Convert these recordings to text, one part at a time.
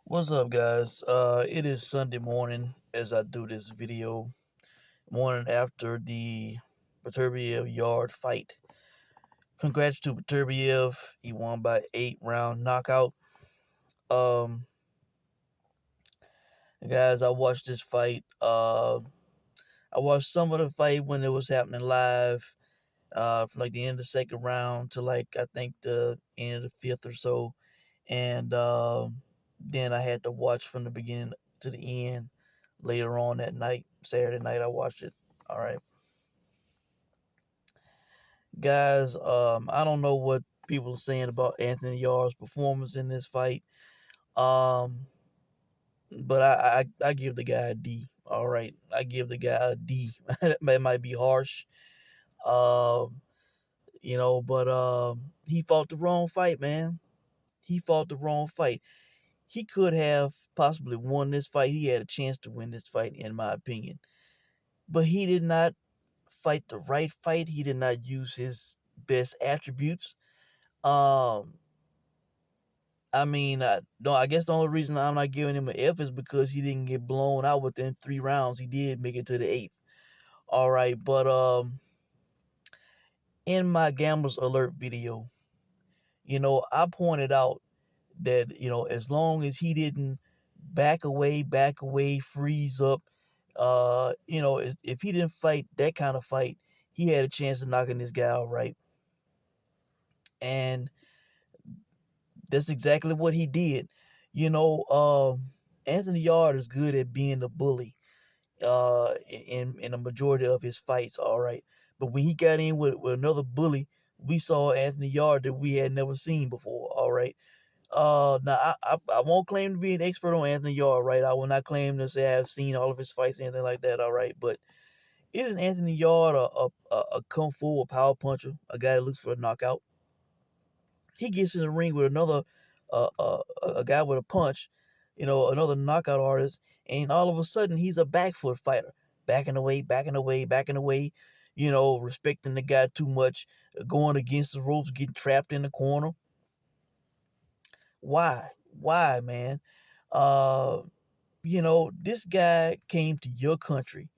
What's up, guys? It is Sunday morning as I do this video. Morning after the Beterbiev Yarde fight. Congrats to Beterbiev. He won by 8-round knockout. Um, guys, I watched this fight. I watched some of the fight when it was happening live. From like the end of the second round to like I think the end of the fifth or so, and then I had to watch from the beginning to the end later on that night, Saturday night. I watched it. All right, guys. I don't know what people are saying about Anthony Yarde's performance in this fight. Um, but I give the guy a D. All right, I give the guy a D. It might be harsh. Um, but he fought the wrong fight, man. He fought the wrong fight. He could have possibly won this fight. He had a chance to win this fight, in my opinion. But he did not fight the right fight. He did not use his best attributes. Um, no, I guess the only reason I'm not giving him an F is because he didn't get blown out within 3 rounds. He did make it to the eighth. All right, but in my Gamblers Alert video, I pointed out that as long as he didn't back away, freeze up, if he didn't fight that kind of fight, he had a chance of knocking this guy out, right? And that's exactly what he did. You know, Anthony Yarde is good at being a bully. In a majority of his fights, all right. But when he got in with another bully, we saw Anthony Yarde that we had never seen before, all right. Now I won't claim to be an expert on Anthony Yarde, right? I will not claim to say I've seen all of his fights or anything like that, all right. But isn't Anthony Yarde a kung fu, a power puncher, a guy that looks for a knockout? He gets in the ring with another, a guy with a punch, another knockout artist, and all of a sudden he's a back foot fighter, backing away, backing away, backing away, respecting the guy too much, going against the ropes, getting trapped in the corner. Why, man? Uh, this guy came to your country.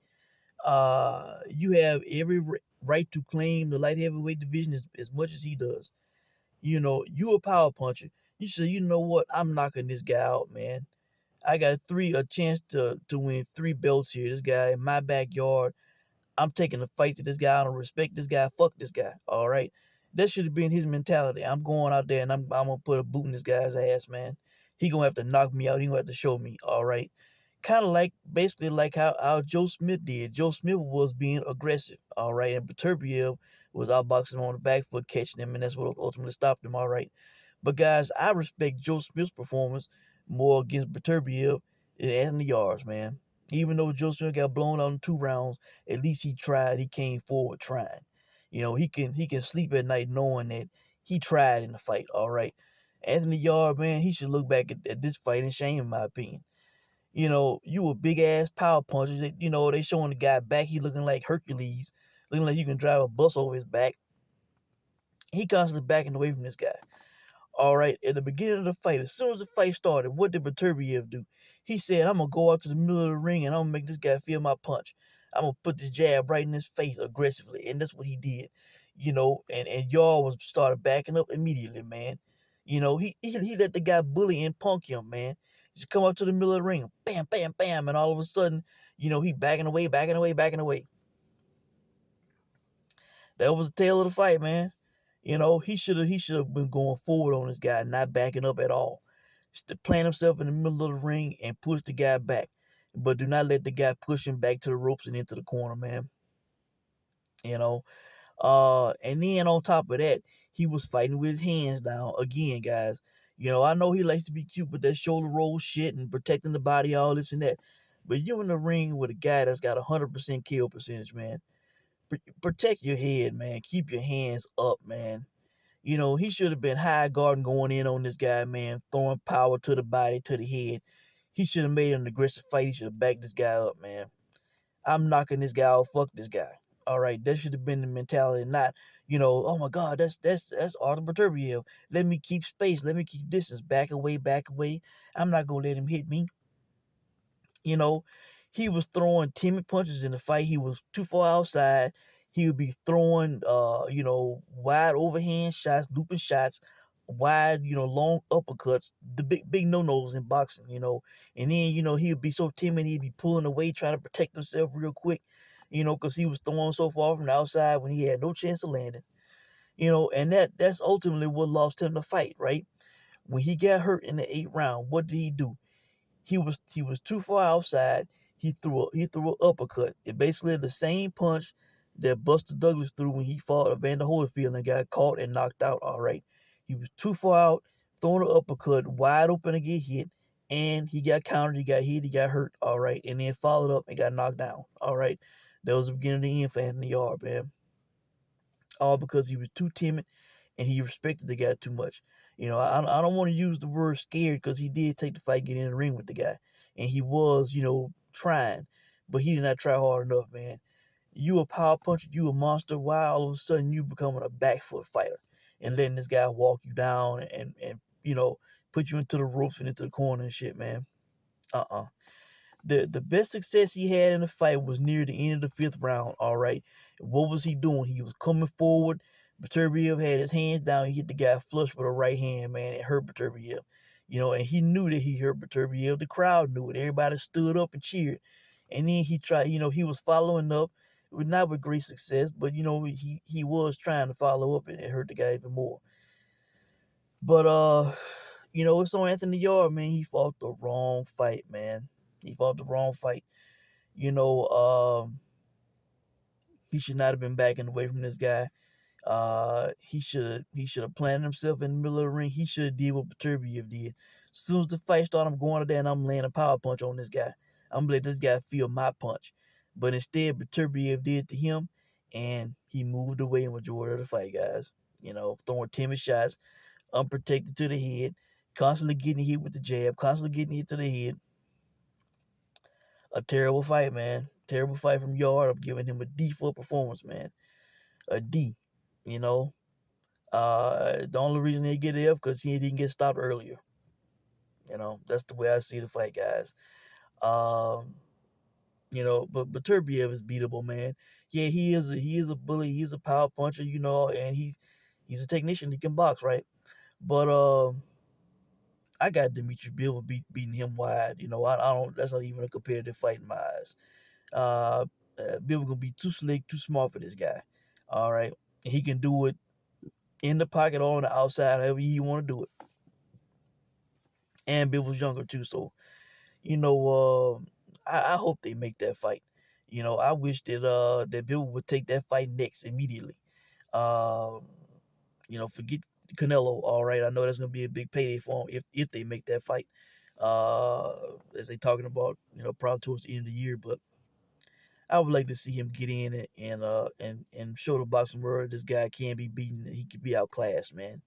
You have every right to claim the light heavyweight division as much as he does. You a power puncher. You say, you know what? I'm knocking this guy out, man. I got a chance to win 3 belts here. This guy in my backyard. I'm taking a fight to this guy. I don't respect this guy. Fuck this guy. All right. That should have been his mentality. I'm going out there and I'm gonna put a boot in this guy's ass, man. He gonna have to knock me out. He gonna have to show me. All right. Kind of like basically like how Joe Smith did. Joe Smith was being aggressive. All right. And Beterbiev was outboxing him on the back foot, catching him, and that's what ultimately stopped him. All right. But guys, I respect Joe Smith's performance more against Beterbiev than Anthony Yarde's, man. Even though Joe Smith got blown out in 2 rounds, at least he tried. He came forward trying. He can sleep at night knowing that he tried in the fight. All right. Anthony Yarde, man, he should look back at this fight in shame, in my opinion. You a big ass power puncher. They showing the guy back. He looking like Hercules, looking like you can drive a bus over his back. He constantly backing away from this guy. All right, at the beginning of the fight, as soon as the fight started, what did Beterbiev do? He said, I'm going to go out to the middle of the ring and I'm going to make this guy feel my punch. I'm going to put this jab right in his face aggressively. And that's what he did. And y'all was started backing up immediately, man. He let the guy bully and punk him, man. Just come up to the middle of the ring, bam, bam, bam. And all of a sudden, he backing away, backing away, backing away. That was the tail of the fight, man. He should have been going forward on this guy, not backing up at all. Just to plant himself in the middle of the ring and push the guy back. But do not let the guy push him back to the ropes and into the corner, man. You know. And then on top of that, he was fighting with his hands down again, guys. I know he likes to be cute with that shoulder roll shit and protecting the body, all this and that. But you in the ring with a guy that's got 100% kill percentage, man. Protect your head, man. Keep your hands up, man. He should have been high guarding going in on this guy, man, throwing power to the body, to the head. He should have made an aggressive fight. He should have backed this guy up, man. I'm knocking this guy out. Fuck this guy. All right, that should have been the mentality, not, oh my God, that's Artur Beterbiev. Let me keep space. Let me keep distance. Back away, back away. I'm not gonna let him hit me. You know, he was throwing timid punches in the fight. He was too far outside. He would be throwing, wide overhand shots, looping shots, wide, long uppercuts, the big no-nos in boxing, And then, he would be so timid, he'd be pulling away, trying to protect himself real quick, because he was throwing so far from the outside when he had no chance of landing, and that's ultimately what lost him the fight, right? When he got hurt in the 8th round, what did he do? He was too far outside. He threw an uppercut. It basically the same punch that Buster Douglas threw when he fought Evander Holyfield and got caught and knocked out. All right, he was too far out, throwing an uppercut, wide open to get hit, and he got countered. He got hit. He got hurt. All right, and then followed up and got knocked down. All right, that was the beginning of the end for Anthony Yarde, man. All because he was too timid and he respected the guy too much. I don't want to use the word scared because he did take the fight, get in the ring with the guy, and he was, trying, but he did not try hard enough, man. You a power puncher, you a monster. Why all of a sudden you becoming a back foot fighter and letting this guy walk you down and put you into the ropes and into the corner and shit, man? Uh-uh. The best success he had in the fight was near the end of the 5th round. All right, what was he doing? He was coming forward. Beterbiev had his hands down. He hit the guy flush with a right hand, man. It hurt Beterbiev, and he knew that he hurt Beterbiev. The crowd knew it. Everybody stood up and cheered. And then he tried. He was following up, not with great success, but he was trying to follow up, and it hurt the guy even more. But it's on Anthony Yarde, man. He fought the wrong fight, man. He fought the wrong fight. You know, he should not have been backing away from this guy. He should have planted himself in the middle of the ring. He should have did what Beterbiev did. As soon as the fight started, I'm going to there and I'm laying a power punch on this guy. I'm gonna let this guy feel my punch. But instead, Beterbiev did to him, and he moved away in majority of the fight, guys. Throwing timid shots, unprotected to the head, constantly getting hit with the jab, constantly getting hit to the head. A terrible fight, man. Terrible fight from Yarde. I'm giving him a D for performance, man. A D. You know. The only reason they get an F because he didn't get stopped earlier. That's the way I see the fight, guys. Um, but Beterbiev is beatable, man. Yeah, he is a bully. He's a power puncher, and he's a technician. He can box, right? But I got Dimitri Bivol beating him wide. I don't. That's not even a competitive fight in my eyes. Uh, Bivol gonna be too slick, too smart for this guy. All right, and he can do it in the pocket or on the outside, however you want to do it. And Bivol's younger too, so I hope they make that fight. I wish that Bivol would take that fight next immediately. Um, forget Canelo. All right, I know that's gonna be a big payday for him if they make that fight. As they talking about, probably towards the end of the year, but I would like to see him get in and show the boxing world this guy can be beaten. He could be outclassed, man.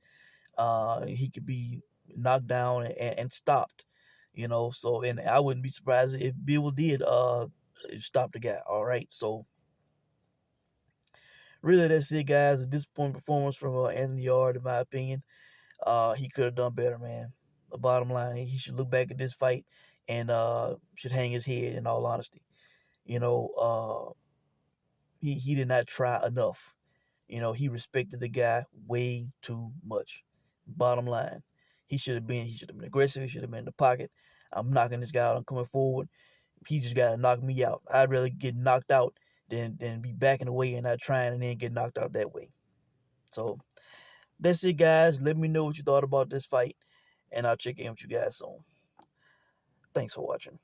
He could be knocked down and stopped. So and I wouldn't be surprised if Bill did stop the guy. All right, so really that's it, guys. A disappointing performance from Anthony Yarde, in my opinion. He could have done better, man. The bottom line, he should look back at this fight and should hang his head. In all honesty, you know, he did not try enough. He respected the guy way too much. Bottom line, he should have been aggressive. He should have been in the pocket. I'm knocking this guy out. I'm coming forward. He just gotta knock me out. I'd rather get knocked out than be backing away and not trying and then get knocked out that way. So that's it, guys. Let me know what you thought about this fight, and I'll check in with you guys soon. Thanks for watching.